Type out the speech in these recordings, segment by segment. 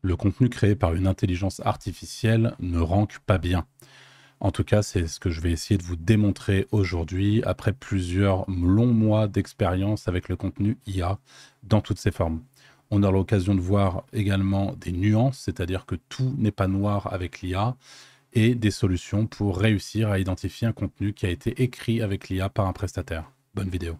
Le contenu créé par une intelligence artificielle ne rank pas bien. En tout cas, c'est ce que je vais essayer de vous démontrer aujourd'hui, après plusieurs longs mois d'expérience avec le contenu IA dans toutes ses formes. On a l'occasion de voir également des nuances, c'est-à-dire que tout n'est pas noir avec l'IA, et des solutions pour réussir à identifier un contenu qui a été écrit avec l'IA par un prestataire. Bonne vidéo.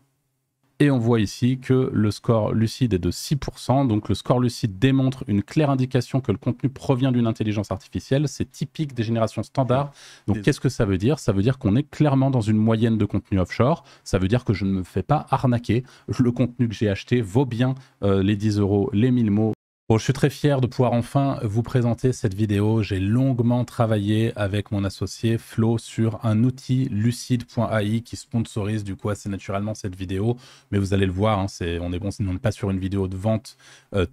Et on voit ici que le score lucide est de 6%. Donc le score lucide démontre une claire indication que le contenu provient d'une intelligence artificielle. C'est typique des générations standards. Donc qu'est-ce que ça veut dire? Ça veut dire qu'on est clairement dans une moyenne de contenu offshore. Ça veut dire que je ne me fais pas arnaquer. Le contenu que j'ai acheté vaut bien les 10 €, les 1000 mots. Bon, je suis très fier de pouvoir enfin vous présenter cette vidéo. J'ai longuement travaillé avec mon associé Flo sur un outil lucide.ai qui sponsorise du coup assez naturellement cette vidéo. Mais vous allez le voir, hein, on n'est pas sur une vidéo de vente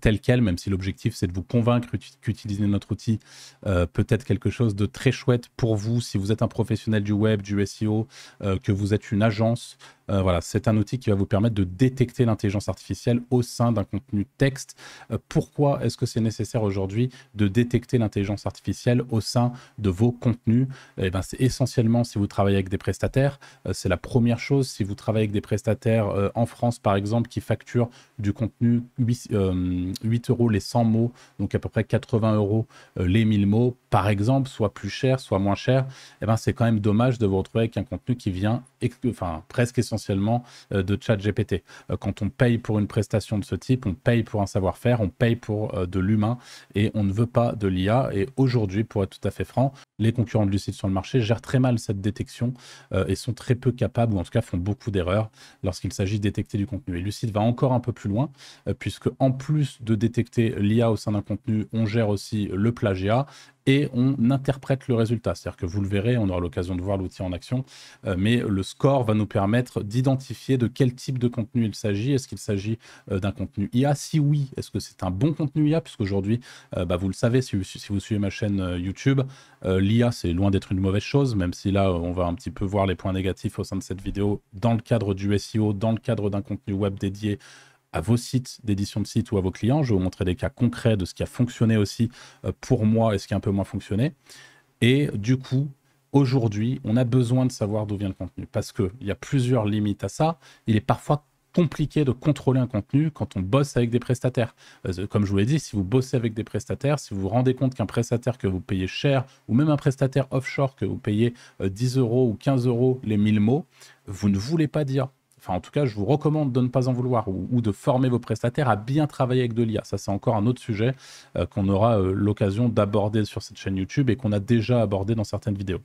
telle quelle, même si l'objectif c'est de vous convaincre qu'utiliser notre outil peut être quelque chose de très chouette pour vous si vous êtes un professionnel du web, du SEO, que vous êtes une agence. Voilà, c'est un outil qui va vous permettre de détecter l'intelligence artificielle au sein d'un contenu texte. Pourquoi est-ce que c'est nécessaire aujourd'hui de détecter l'intelligence artificielle au sein de vos contenus? Eh ben, c'est essentiellement si vous travaillez avec des prestataires. C'est la première chose. Si vous travaillez avec des prestataires en France, par exemple, qui facturent du contenu 8 € les 100 mots, donc à peu près 80 € les 1000 mots, par exemple, soit plus cher, soit moins cher, eh ben, c'est quand même dommage de vous retrouver avec un contenu qui vient presque essentiellement de ChatGPT. Quand on paye pour une prestation de ce type, on paye pour un savoir-faire, on paye pour de l'humain et on ne veut pas de l'IA. Et aujourd'hui, pour être tout à fait franc, les concurrents de Lucide sur le marché gèrent très mal cette détection et sont très peu capables, ou en tout cas font beaucoup d'erreurs lorsqu'il s'agit de détecter du contenu. Et Lucide va encore un peu plus loin, puisque en plus de détecter l'IA au sein d'un contenu, on gère aussi le plagiat et on interprète le résultat. C'est-à-dire que vous le verrez, on aura l'occasion de voir l'outil en action, mais le score va nous permettre d'identifier de quel type de contenu il s'agit. Est-ce qu'il s'agit d'un contenu IA? Si oui, est-ce que c'est un bon contenu IA? Puisqu'aujourd'hui, vous le savez, si vous suivez ma chaîne YouTube, l'IA, c'est loin d'être une mauvaise chose, même si là, on va un petit peu voir les points négatifs au sein de cette vidéo dans le cadre du SEO, dans le cadre d'un contenu web dédié à vos sites d'édition de sites ou à vos clients. Je vais vous montrer des cas concrets de ce qui a fonctionné aussi pour moi et ce qui a un peu moins fonctionné. Et du coup, aujourd'hui, on a besoin de savoir d'où vient le contenu parce qu'il y a plusieurs limites à ça. Il est parfois compliqué de contrôler un contenu quand on bosse avec des prestataires. Comme je vous l'ai dit, si vous bossez avec des prestataires, si vous vous rendez compte qu'un prestataire que vous payez cher ou même un prestataire offshore que vous payez 10 € ou 15 € les 1000 mots, vous ne voulez pas dire. Enfin, en tout cas, je vous recommande de ne pas en vouloir ou de former vos prestataires à bien travailler avec de l'IA. Ça, c'est encore un autre sujet qu'on aura l'occasion d'aborder sur cette chaîne YouTube et qu'on a déjà abordé dans certaines vidéos.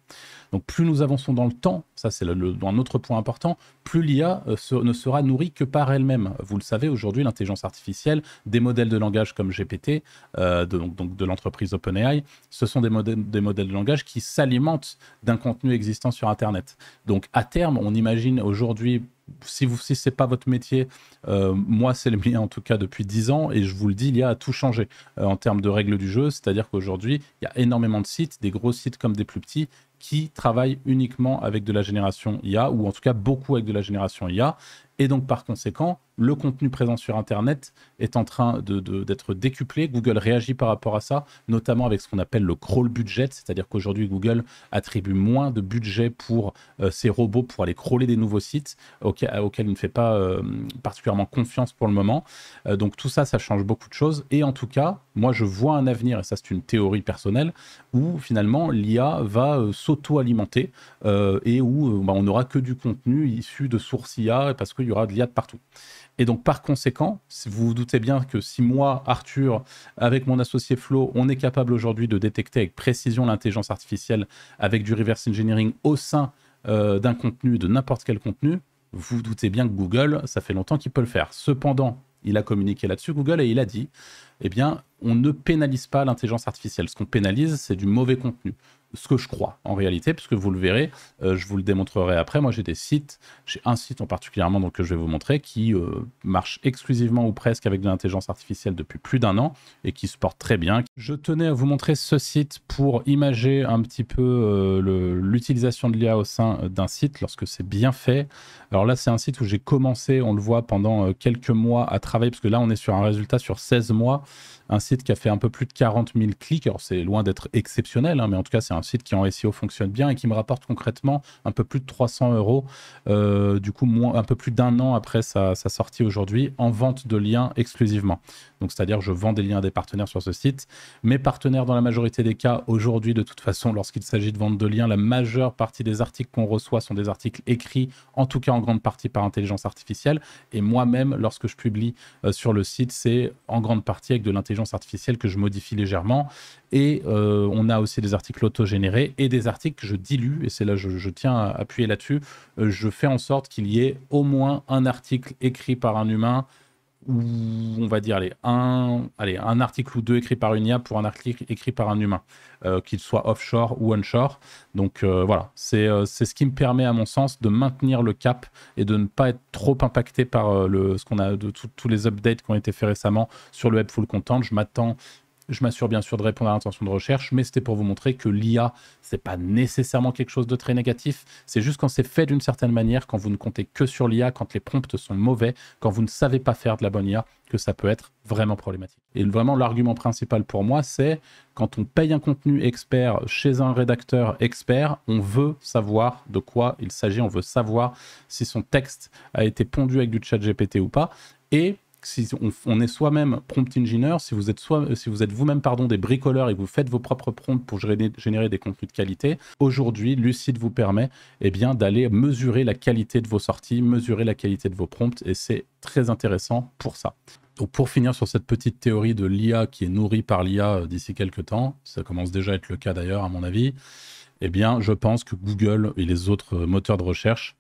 Donc, plus nous avançons dans le temps, ça c'est un autre point important, plus l'IA ne sera nourrie que par elle-même. Vous le savez, aujourd'hui, l'intelligence artificielle, des modèles de langage comme GPT, de l'entreprise OpenAI, ce sont des modèles de langage qui s'alimentent d'un contenu existant sur Internet. Donc, à terme, on imagine aujourd'hui, si ce n'est pas votre métier, moi c'est le mien en tout cas depuis 10 ans et je vous le dis, l'IA a tout changé en termes de règles du jeu, c'est-à-dire qu'aujourd'hui il y a énormément de sites, des gros sites comme des plus petits, qui travaillent uniquement avec de la génération IA ou en tout cas beaucoup avec de la génération IA. Et donc par conséquent, le contenu présent sur Internet est en train d'être décuplé. Google réagit par rapport à ça, notamment avec ce qu'on appelle le crawl budget, c'est-à-dire qu'aujourd'hui Google attribue moins de budget pour ses robots pour aller crawler des nouveaux sites auxquels il ne fait pas particulièrement confiance pour le moment. Donc tout ça, ça change beaucoup de choses. Et en tout cas, moi je vois un avenir, et ça c'est une théorie personnelle, où finalement l'IA va s'auto-alimenter et où on n'aura que du contenu issu de sources IA parce qu'il y aura de l'IA de partout. Et donc, par conséquent, vous vous doutez bien que si moi, Arthur, avec mon associé Flo, on est capable aujourd'hui de détecter avec précision l'intelligence artificielle avec du reverse engineering au sein d'un contenu, de n'importe quel contenu, vous vous doutez bien que Google, ça fait longtemps qu'il peut le faire. Cependant, il a communiqué là-dessus, Google, et il a dit, eh bien, on ne pénalise pas l'intelligence artificielle. Ce qu'on pénalise, c'est du mauvais contenu. Ce que je crois, en réalité, puisque vous le verrez, je vous le démontrerai après. Moi, j'ai un site en particulièrement donc, que je vais vous montrer, qui marche exclusivement ou presque avec de l'intelligence artificielle depuis plus d'1 an et qui se porte très bien. Je tenais à vous montrer ce site pour imager un petit peu l'utilisation de l'IA au sein d'un site lorsque c'est bien fait. Alors là, c'est un site où j'ai commencé, on le voit, pendant quelques mois à travailler, parce que là, on est sur un résultat sur 16 mois, un site qui a fait un peu plus de 40 000 clics. Alors, c'est loin d'être exceptionnel, hein, mais en tout cas, c'est un site qui en SEO fonctionne bien et qui me rapporte concrètement un peu plus de 300 €, du coup, un peu plus d'un an après sa sortie aujourd'hui, en vente de liens exclusivement. Donc, c'est-à-dire je vends des liens à des partenaires sur ce site. Mes partenaires, dans la majorité des cas, aujourd'hui, de toute façon, lorsqu'il s'agit de vente de liens, la majeure partie des articles qu'on reçoit sont des articles écrits, en tout cas en grande partie par intelligence artificielle. Et moi-même, lorsque je publie sur le site, c'est en grande partie avec de l'intelligence artificielle que je modifie légèrement. Et on a aussi des articles auto-générés et des articles que je dilue, et c'est là je tiens à appuyer là-dessus. Je fais en sorte qu'il y ait au moins un article écrit par un humain, ou on va dire un article ou deux écrit par une IA pour un article écrit par un humain, qu'il soit offshore ou onshore. Donc voilà, c'est ce qui me permet, à mon sens, de maintenir le cap et de ne pas être trop impacté par ce qu'on a de tous les updates qui ont été faits récemment sur le web full content. Je m'assure bien sûr de répondre à l'intention de recherche, mais c'était pour vous montrer que l'IA, c'est pas nécessairement quelque chose de très négatif. C'est juste quand c'est fait d'une certaine manière, quand vous ne comptez que sur l'IA, quand les prompts sont mauvais, quand vous ne savez pas faire de la bonne IA, que ça peut être vraiment problématique. Et vraiment, l'argument principal pour moi, c'est quand on paye un contenu expert chez un rédacteur expert, on veut savoir de quoi il s'agit, on veut savoir si son texte a été pondu avec du chat GPT ou pas. Et si on est soi-même prompt engineer, si vous êtes vous-même des bricoleurs et que vous faites vos propres prompts pour générer des contenus de qualité, aujourd'hui, Lucide vous permet d'aller mesurer la qualité de vos sorties, mesurer la qualité de vos prompts, et c'est très intéressant pour ça. Donc pour finir sur cette petite théorie de l'IA qui est nourrie par l'IA d'ici quelques temps, ça commence déjà à être le cas d'ailleurs à mon avis, je pense que Google et les autres moteurs de recherche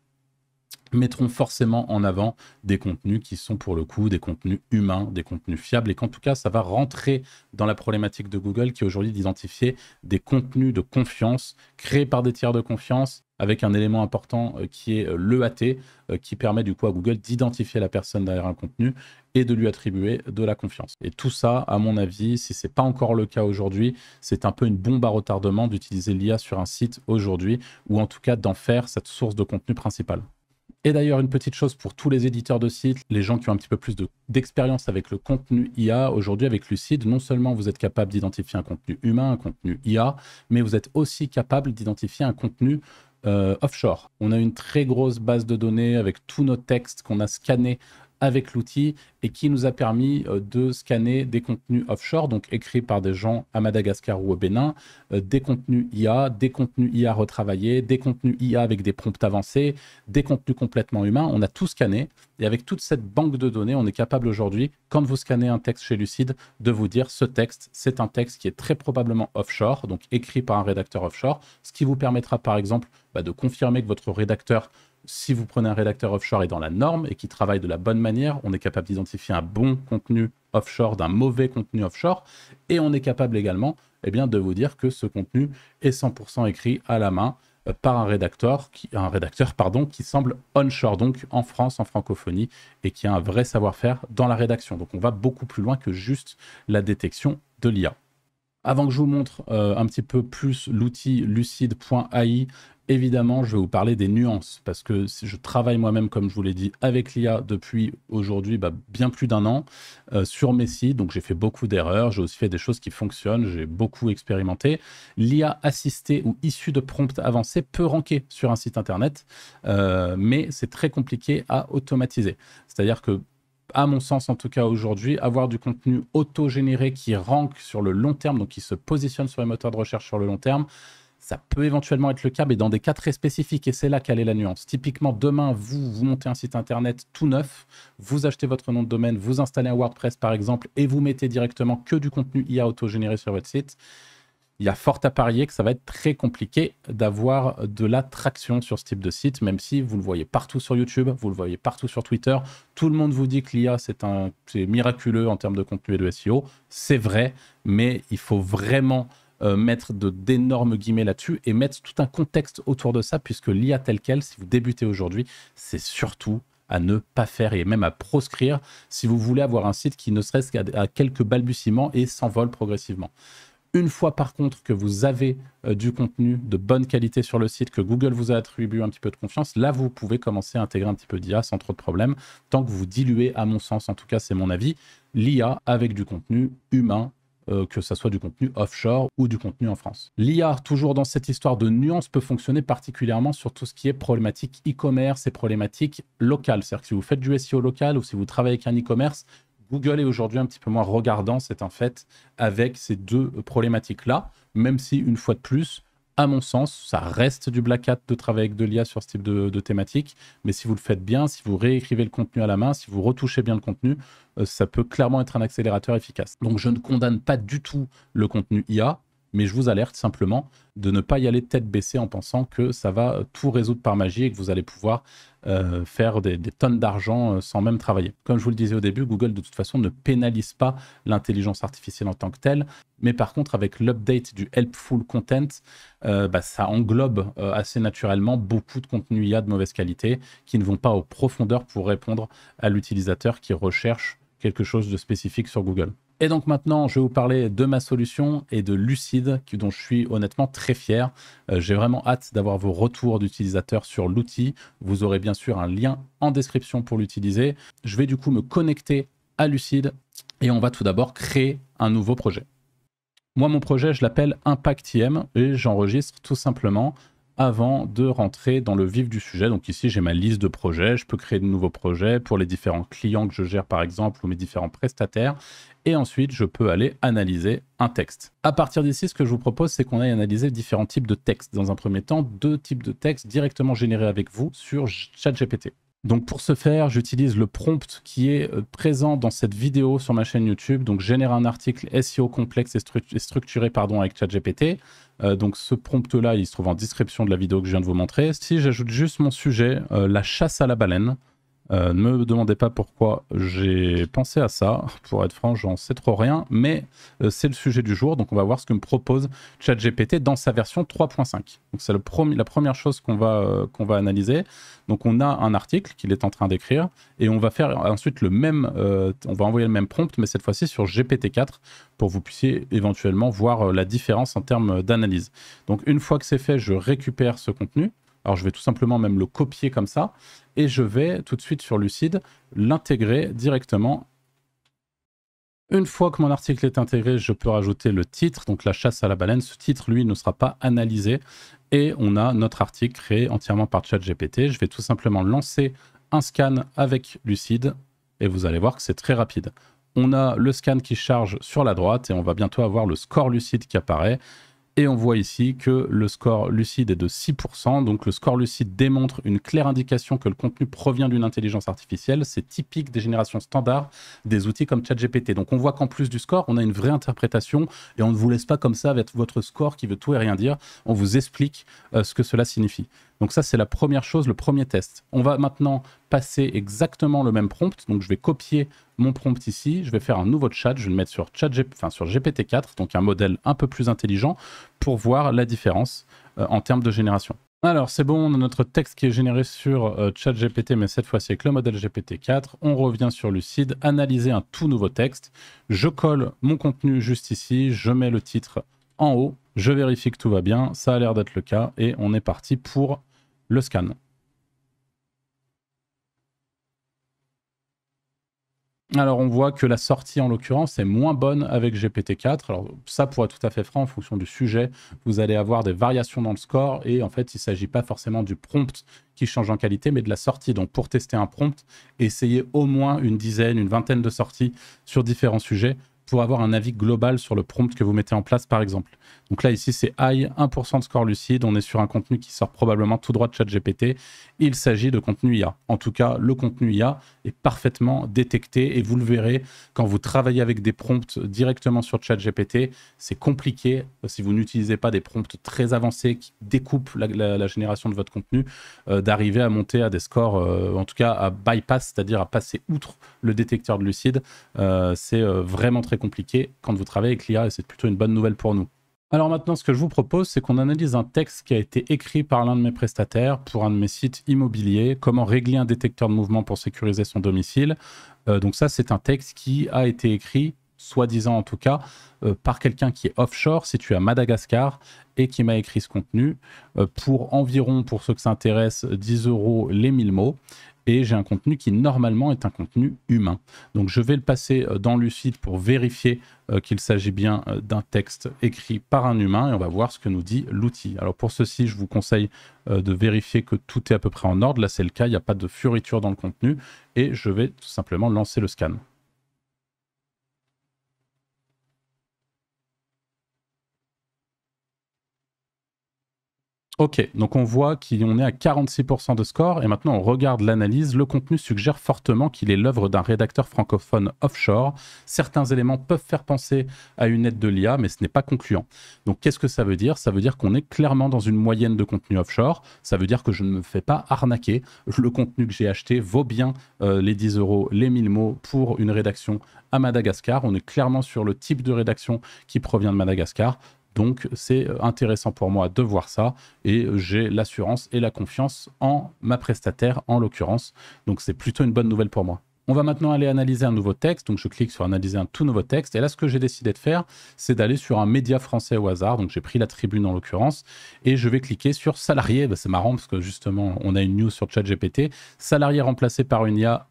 mettront forcément en avant des contenus qui sont pour le coup des contenus humains, des contenus fiables, et qu'en tout cas ça va rentrer dans la problématique de Google qui est aujourd'hui d'identifier des contenus de confiance créés par des tiers de confiance, avec un élément important qui est l'EAT, qui permet du coup à Google d'identifier la personne derrière un contenu et de lui attribuer de la confiance. Et tout ça, à mon avis, si ce n'est pas encore le cas aujourd'hui, c'est un peu une bombe à retardement d'utiliser l'IA sur un site aujourd'hui, ou en tout cas d'en faire cette source de contenu principale. Et d'ailleurs, une petite chose pour tous les éditeurs de sites, les gens qui ont un petit peu plus d'expérience avec le contenu IA, aujourd'hui avec Lucide, non seulement vous êtes capable d'identifier un contenu humain, un contenu IA, mais vous êtes aussi capable d'identifier un contenu offshore. On a une très grosse base de données avec tous nos textes qu'on a scannés avec l'outil et qui nous a permis de scanner des contenus offshore, donc écrits par des gens à Madagascar ou au Bénin, des contenus IA retravaillés, des contenus IA avec des prompts avancés, des contenus complètement humains. On a tout scanné et avec toute cette banque de données, on est capable aujourd'hui, quand vous scannez un texte chez Lucide, de vous dire ce texte, c'est un texte qui est très probablement offshore, donc écrit par un rédacteur offshore, ce qui vous permettra par exemple de confirmer que votre rédacteur, si vous prenez un rédacteur offshore, est dans la norme et qui travaille de la bonne manière. On est capable d'identifier un bon contenu offshore d'un mauvais contenu offshore, et on est capable également de vous dire que ce contenu est 100% écrit à la main par un rédacteur qui semble onshore, donc en France, en francophonie, et qui a un vrai savoir-faire dans la rédaction. Donc on va beaucoup plus loin que juste la détection de l'IA. Avant que je vous montre un petit peu plus l'outil lucide.ai, évidemment, je vais vous parler des nuances, parce que je travaille moi-même, comme je vous l'ai dit, avec l'IA depuis aujourd'hui bien plus d'un an sur mes sites, donc j'ai fait beaucoup d'erreurs, j'ai aussi fait des choses qui fonctionnent, j'ai beaucoup expérimenté. L'IA assistée ou issue de prompts avancés peut ranker sur un site internet, mais c'est très compliqué à automatiser. C'est-à-dire que, à mon sens en tout cas aujourd'hui, avoir du contenu auto-généré qui rank sur le long terme, donc qui se positionne sur les moteurs de recherche sur le long terme, ça peut éventuellement être le cas, mais dans des cas très spécifiques, et c'est là quelle est la nuance. Typiquement, demain, vous montez un site internet tout neuf, vous achetez votre nom de domaine, vous installez un WordPress par exemple, et vous mettez directement que du contenu IA auto-généré sur votre site. Il y a fort à parier que ça va être très compliqué d'avoir de la traction sur ce type de site, même si vous le voyez partout sur YouTube, vous le voyez partout sur Twitter. Tout le monde vous dit que l'IA, c'est miraculeux en termes de contenu et de SEO. C'est vrai, mais il faut vraiment mettre d'énormes guillemets là-dessus et mettre tout un contexte autour de ça, puisque l'IA telle qu'elle, si vous débutez aujourd'hui, c'est surtout à ne pas faire et même à proscrire si vous voulez avoir un site qui ne serait-ce qu'à quelques balbutiements et s'envole progressivement. Une fois par contre que vous avez du contenu de bonne qualité sur le site, que Google vous a attribué un petit peu de confiance, là vous pouvez commencer à intégrer un petit peu d'IA sans trop de problèmes, tant que vous diluez, à mon sens, en tout cas c'est mon avis, l'IA avec du contenu humain, que ça soit du contenu offshore ou du contenu en France. L'IA, toujours dans cette histoire de nuances, peut fonctionner particulièrement sur tout ce qui est problématique e-commerce et problématique locale. C'est-à-dire que si vous faites du SEO local ou si vous travaillez avec un e-commerce, Google est aujourd'hui un petit peu moins regardant, c'est un fait, avec ces deux problématiques-là, même si, une fois de plus, à mon sens, ça reste du black hat de travailler avec de l'IA sur ce type de thématique, mais si vous le faites bien, si vous réécrivez le contenu à la main, si vous retouchez bien le contenu, ça peut clairement être un accélérateur efficace. Donc je ne condamne pas du tout le contenu IA, mais je vous alerte simplement de ne pas y aller tête baissée en pensant que ça va tout résoudre par magie et que vous allez pouvoir faire des tonnes d'argent sans même travailler. Comme je vous le disais au début, Google de toute façon ne pénalise pas l'intelligence artificielle en tant que telle, mais par contre avec l'update du helpful content, ça englobe assez naturellement beaucoup de contenus IA de mauvaise qualité qui ne vont pas aux profondeurs pour répondre à l'utilisateur qui recherche quelque chose de spécifique sur Google. Et donc maintenant, je vais vous parler de ma solution et de Lucide, dont je suis honnêtement très fier. J'ai vraiment hâte d'avoir vos retours d'utilisateurs sur l'outil. Vous aurez bien sûr un lien en description pour l'utiliser. Je vais du coup me connecter à Lucide et on va tout d'abord créer un nouveau projet. Moi, mon projet, je l'appelle ImpactIM et j'enregistre tout simplement avant de rentrer dans le vif du sujet. Donc ici, j'ai ma liste de projets. Je peux créer de nouveaux projets pour les différents clients que je gère, par exemple, ou mes différents prestataires. Et ensuite, je peux aller analyser un texte. À partir d'ici, ce que je vous propose, c'est qu'on aille analyser différents types de textes. Dans un premier temps, 2 types de textes directement générés avec vous sur ChatGPT. Donc pour ce faire, j'utilise le prompt qui est présent dans cette vidéo sur ma chaîne YouTube. Donc génère un article SEO complexe et structuré avec ChatGPT. Donc ce prompt-là, il se trouve en description de la vidéo que je viens de vous montrer. Si j'ajoute juste mon sujet, la chasse à la baleine, ne me demandez pas pourquoi j'ai pensé à ça. Pour être franc, j'en sais trop rien, mais c'est le sujet du jour. Donc on va voir ce que me propose ChatGPT dans sa version 3.5. Donc c'est la première chose qu'on va analyser. Donc on a un article qu'il est en train d'écrire et on va faire ensuite le même, on va envoyer le même prompt, mais cette fois-ci sur GPT-4 pour que vous puissiez éventuellement voir la différence en termes d'analyse. Donc une fois que c'est fait, je récupère ce contenu. Alors je vais tout simplement même le copier comme ça et je vais tout de suite sur Lucide l'intégrer directement. Une fois que mon article est intégré, je peux rajouter le titre, donc la chasse à la baleine. Ce titre, lui, ne sera pas analysé et on a notre article créé entièrement par ChatGPT. Je vais tout simplement lancer un scan avec Lucide et vous allez voir que c'est très rapide. On a le scan qui charge sur la droite et on va bientôt avoir le score Lucide qui apparaît. Et on voit ici que le score Lucide est de 6%. Donc le score Lucide démontre une claire indication que le contenu provient d'une intelligence artificielle. C'est typique des générations standards des outils comme ChatGPT. Donc on voit qu'en plus du score, on a une vraie interprétation et on ne vous laisse pas comme ça avec votre score qui veut tout et rien dire. On vous explique ce que cela signifie. Donc ça, c'est la première chose, le premier test. On va maintenant passer exactement le même prompt. Donc je vais copier mon prompt ici. Je vais faire un nouveau chat. Je vais le mettre sur GPT-4, donc un modèle un peu plus intelligent, pour voir la différence en termes de génération. Alors c'est bon, on a notre texte qui est généré sur ChatGPT, mais cette fois-ci avec le modèle GPT-4. On revient sur Lucide, analyser un tout nouveau texte. Je colle mon contenu juste ici, je mets le titre en haut, je vérifie que tout va bien, ça a l'air d'être le cas, et on est parti pour le scan. Alors on voit que la sortie en l'occurrence est moins bonne avec GPT-4. Alors ça, pour être tout à fait franc, en fonction du sujet, vous allez avoir des variations dans le score et en fait il ne s'agit pas forcément du prompt qui change en qualité, mais de la sortie. Donc pour tester un prompt, essayez au moins une dizaine, une vingtaine de sorties sur différents sujets pour avoir un avis global sur le prompt que vous mettez en place par exemple. Donc là ici c'est high, 1% de score Lucide, on est sur un contenu qui sort probablement tout droit de ChatGPT. Il s'agit de contenu IA. En tout cas, le contenu IA est parfaitement détecté et vous le verrez quand vous travaillez avec des prompts directement sur ChatGPT, c'est compliqué si vous n'utilisez pas des prompts très avancés qui découpent la génération de votre contenu, d'arriver à monter à des scores, en tout cas à bypass, c'est-à-dire à passer outre le détecteur de Lucide. C'est vraiment très compliqué quand vous travaillez avec l'IA et c'est plutôt une bonne nouvelle pour nous. Alors maintenant, ce que je vous propose, c'est qu'on analyse un texte qui a été écrit par l'un de mes prestataires pour un de mes sites immobiliers, comment régler un détecteur de mouvement pour sécuriser son domicile. Donc ça, c'est un texte qui a été écrit soi-disant en tout cas, par quelqu'un qui est offshore, situé à Madagascar, et qui m'a écrit ce contenu pour environ, pour ceux que ça intéresse, 10 € les 1000 mots. Et j'ai un contenu qui normalement est un contenu humain. Donc je vais le passer dans Lucide pour vérifier qu'il s'agit bien d'un texte écrit par un humain, et on va voir ce que nous dit l'outil. Alors pour ceci, je vous conseille de vérifier que tout est à peu près en ordre. Là c'est le cas, il n'y a pas de fioriture dans le contenu, et je vais tout simplement lancer le scan. Ok, donc on voit qu'on est à 46% de score, et maintenant on regarde l'analyse. Le contenu suggère fortement qu'il est l'œuvre d'un rédacteur francophone offshore. Certains éléments peuvent faire penser à une aide de l'IA, mais ce n'est pas concluant. Donc qu'est-ce que ça veut dire? Ça veut dire qu'on est clairement dans une moyenne de contenu offshore. Ça veut dire que je ne me fais pas arnaquer. Le contenu que j'ai acheté vaut bien les 10 €, les 1000 mots pour une rédaction à Madagascar. On est clairement sur le type de rédaction qui provient de Madagascar. Donc c'est intéressant pour moi de voir ça, et j'ai l'assurance et la confiance en ma prestataire en l'occurrence. Donc c'est plutôt une bonne nouvelle pour moi. On va maintenant aller analyser un nouveau texte. Donc je clique sur analyser un tout nouveau texte, et là ce que j'ai décidé de faire, c'est d'aller sur un média français au hasard. Donc j'ai pris La Tribune en l'occurrence, et je vais cliquer sur salarié. C'est marrant parce que justement on a une news sur ChatGPT. Salarié remplacé par une IA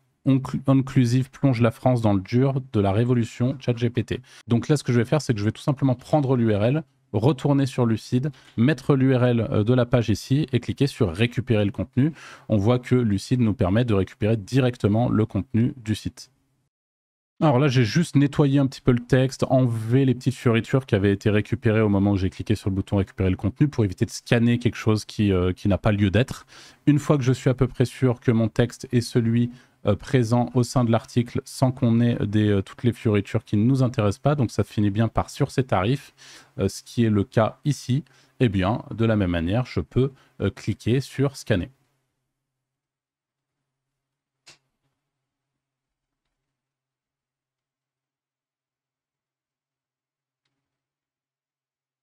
inclusive plonge la France dans le dur de la révolution ChatGPT. Donc là, ce que je vais faire, c'est que je vais tout simplement prendre l'URL, retourner sur Lucide, mettre l'URL de la page ici et cliquer sur récupérer le contenu. On voit que Lucide nous permet de récupérer directement le contenu du site. Alors là, j'ai juste nettoyé un petit peu le texte, enlevé les petites fioritures qui avaient été récupérées au moment où j'ai cliqué sur le bouton récupérer le contenu pour éviter de scanner quelque chose qui n'a pas lieu d'être. Une fois que je suis à peu près sûr que mon texte est celui présent au sein de l'article sans qu'on ait toutes les fioritures qui ne nous intéressent pas, donc ça finit bien par sur ces tarifs, ce qui est le cas ici, et bien de la même manière, je peux cliquer sur scanner.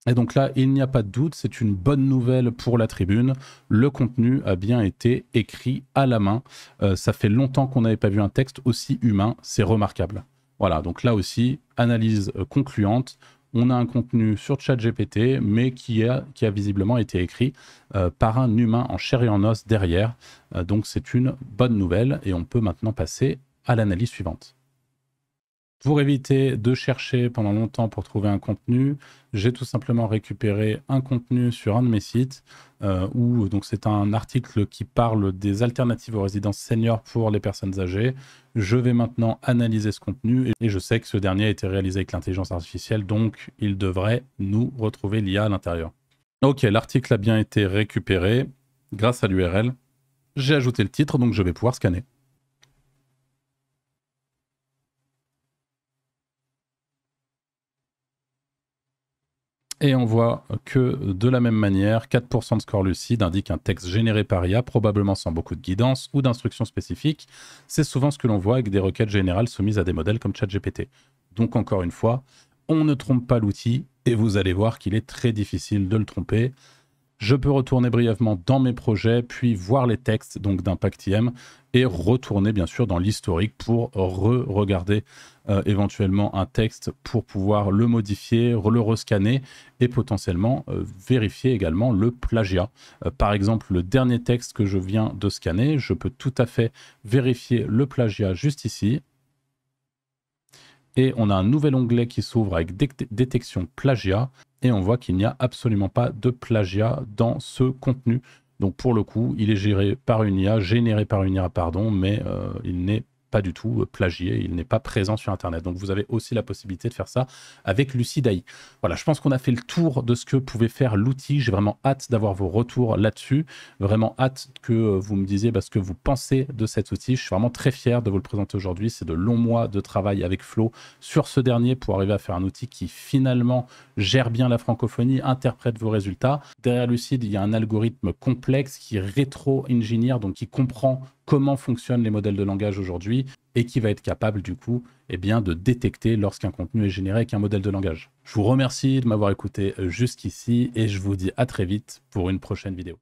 Et donc là, il n'y a pas de doute, c'est une bonne nouvelle pour la Tribune. Le contenu a bien été écrit à la main. Ça fait longtemps qu'on n'avait pas vu un texte aussi humain, c'est remarquable. Voilà, donc là aussi, analyse concluante. On a un contenu sur ChatGPT, mais qui a visiblement été écrit par un humain en chair et en os derrière. Donc c'est une bonne nouvelle, et on peut maintenant passer à l'analyse suivante. Pour éviter de chercher pendant longtemps pour trouver un contenu, j'ai tout simplement récupéré un contenu sur un de mes sites où donc c'est un article qui parle des alternatives aux résidences seniors pour les personnes âgées. Je vais maintenant analyser ce contenu, et je sais que ce dernier a été réalisé avec l'intelligence artificielle, donc il devrait nous retrouver l'IA à l'intérieur. Ok, l'article a bien été récupéré grâce à l'URL. J'ai ajouté le titre, donc je vais pouvoir scanner. Et on voit que de la même manière, 4% de score lucide indique un texte généré par IA, probablement sans beaucoup de guidance ou d'instructions spécifiques. C'est souvent ce que l'on voit avec des requêtes générales soumises à des modèles comme ChatGPT. Donc encore une fois, on ne trompe pas l'outil, et vous allez voir qu'il est très difficile de le tromper. Je peux retourner brièvement dans mes projets, puis voir les textes donc d'ImpactIM, et retourner bien sûr dans l'historique pour regarder éventuellement un texte pour pouvoir le modifier, le rescanner, et potentiellement vérifier également le plagiat. Par exemple, le dernier texte que je viens de scanner, je peux tout à fait vérifier le plagiat juste ici. Et on a un nouvel onglet qui s'ouvre avec détection plagiat, et on voit qu'il n'y a absolument pas de plagiat dans ce contenu. Donc pour le coup, il est généré par une IA, pardon, mais il n'est pas du tout plagié, il n'est pas présent sur Internet. Donc vous avez aussi la possibilité de faire ça avec Lucide AI. Voilà, je pense qu'on a fait le tour de ce que pouvait faire l'outil. J'ai vraiment hâte d'avoir vos retours là-dessus. Vraiment hâte que vous me disiez ce que vous pensez de cet outil. Je suis vraiment très fier de vous le présenter aujourd'hui. C'est de longs mois de travail avec Flo sur ce dernier pour arriver à faire un outil qui finalement gère bien la francophonie, interprète vos résultats. Derrière Lucide, il y a un algorithme complexe qui rétro-engineer, donc qui comprend comment fonctionnent les modèles de langage aujourd'hui, et qui va être capable du coup de détecter lorsqu'un contenu est généré avec un modèle de langage. Je vous remercie de m'avoir écouté jusqu'ici, et je vous dis à très vite pour une prochaine vidéo.